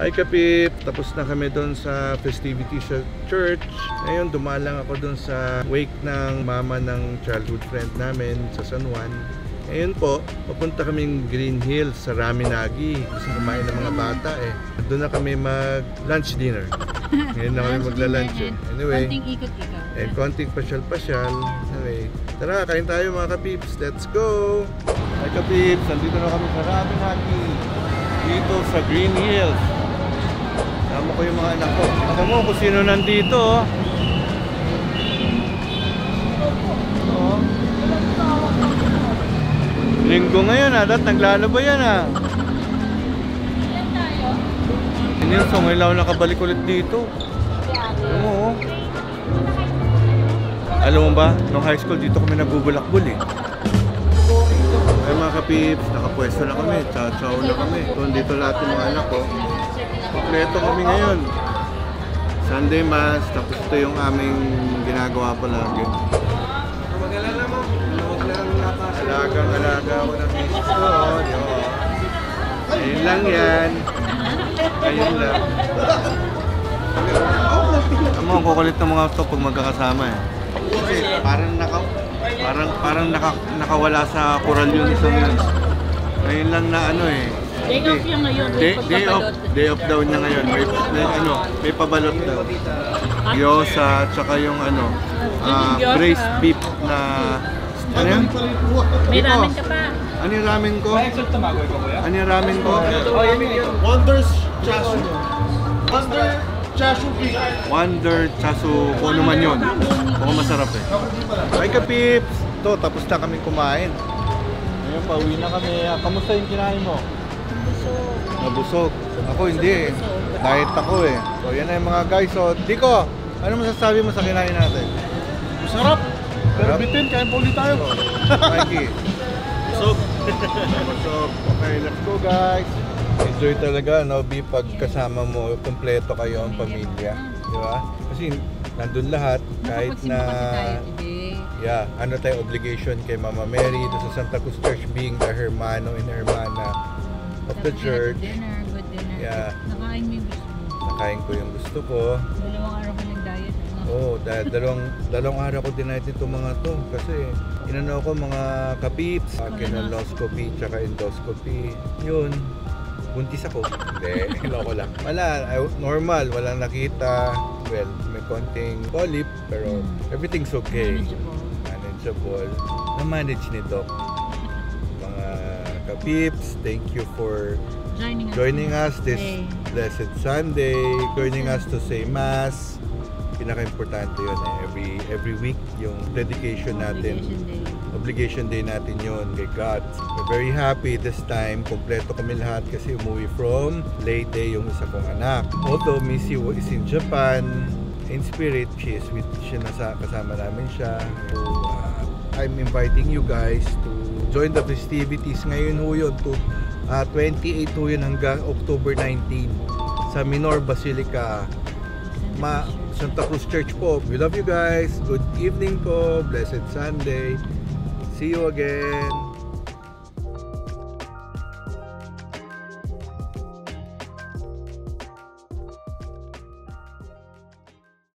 Hi Kapip! Tapos na kami doon sa festivity sa church. Ngayon dumalang ako doon sa wake ng mama ng childhood friend namin sa San Juan. Ngayon po, papunta kaming Green Hills sa Raminagi. Gusto kumain ng mga bata eh. Doon na kami mag-lunch dinner. Ngayon na kami magla-lunch eh. Anyway, konting ikot-ikot. and konting pasyal-pasyal. Anyway, tara, kain tayo mga Kapips. Let's go! Hi Kapips! Nandito na kami sa Raminagi. Dito sa Green Hills. Tama ko yung mga anak ko. Ako mo kung sino nandito. Oh. Linggo ngayon ha, dapat naglalaba yan ha. Nilson, ngayon nakabalik ulit dito. Oo. Alam mo ba, nung high school dito kami nagbubulakbul eh. Ay mga Kapips, nakapwesto na kami, chow-chow na kami. Doon dito lahat yung mga anak ko. Kompleto kami ngayon. Sunday Mass, tapos ito yung aming ginagawa palagi. Mag-alala mo, huwag lang alagang-alaga ako ng misis ko. Ayun lang yan. Ayun lang. Ang mga kukulit ng mga ito pag magkakasama eh. Kasi parang nakawala sa koral yun isang yun. Ngayon lang na ano eh. Day off yung ngayon. Day off daw niya ngayon. May pabalot daw. Gyoza, tsaka yung braised beef na ano yan? May ramen ka pa. Ano yung ramen ko? Ano yung ramen ko? Wonders Chasu. Wonder Chasu Pig. Wonder Chasu, kung ano man yun. Mukhang masarap eh. Hi Kapips! Ito, tapos na kami kumain. Ngayon, pauwi na kami. Kamusta yung kinain mo? Nabusog. Ako hindi eh. Diet ako eh. So yan na yung mga guys. So, Diko, ano masasabi mo sa kinain natin? Masarap. Pero bitin, kain pa ulit tayo. Mikey. Busog. Busog. Okay, let's go guys. Enjoy talaga, no? Pag kasama mo, kompleto kayo ang pamilya. Di ba? Kasi nandun lahat, kahit na yeah, ano tayo obligation kay Mama Mary doon sa Santa Cruz Church being the hermano and hermana of the church. Good dinner. Yeah. Nakain mo yung gusto mo. Nakain ko yung gusto ko. 2 araw ka nag-diet. Oo, dahil dalawang araw ko diniet itong mga to kasi inano ko mga Kapips, colonoscopy tsaka endoscopy. Yun, buntis ako. Hindi, loko lang. Wala, normal, walang nakita. Well, may konting polyp pero everything's okay. Manageable. Na-manage ni Doc. Mga Kapips, thank you for joining us this blessed Sunday, joining us to say Mass. Pinaka-importante yun eh. Every week yung dedication natin. Obligation day natin yun kay God. We're very happy this time. Kompleto kami lahat kasi umuwi from Leyte yung isa kong anak. Although Missy is in Japan, in spirit, kasama namin siya. So, I'm inviting you guys to join the festivities. Ngayon ho yun, 28 ho yun hanggang October 19 sa Minor Basilica. Santa Cruz Church po. We love you guys. Good evening po. Blessed Sunday. See you again.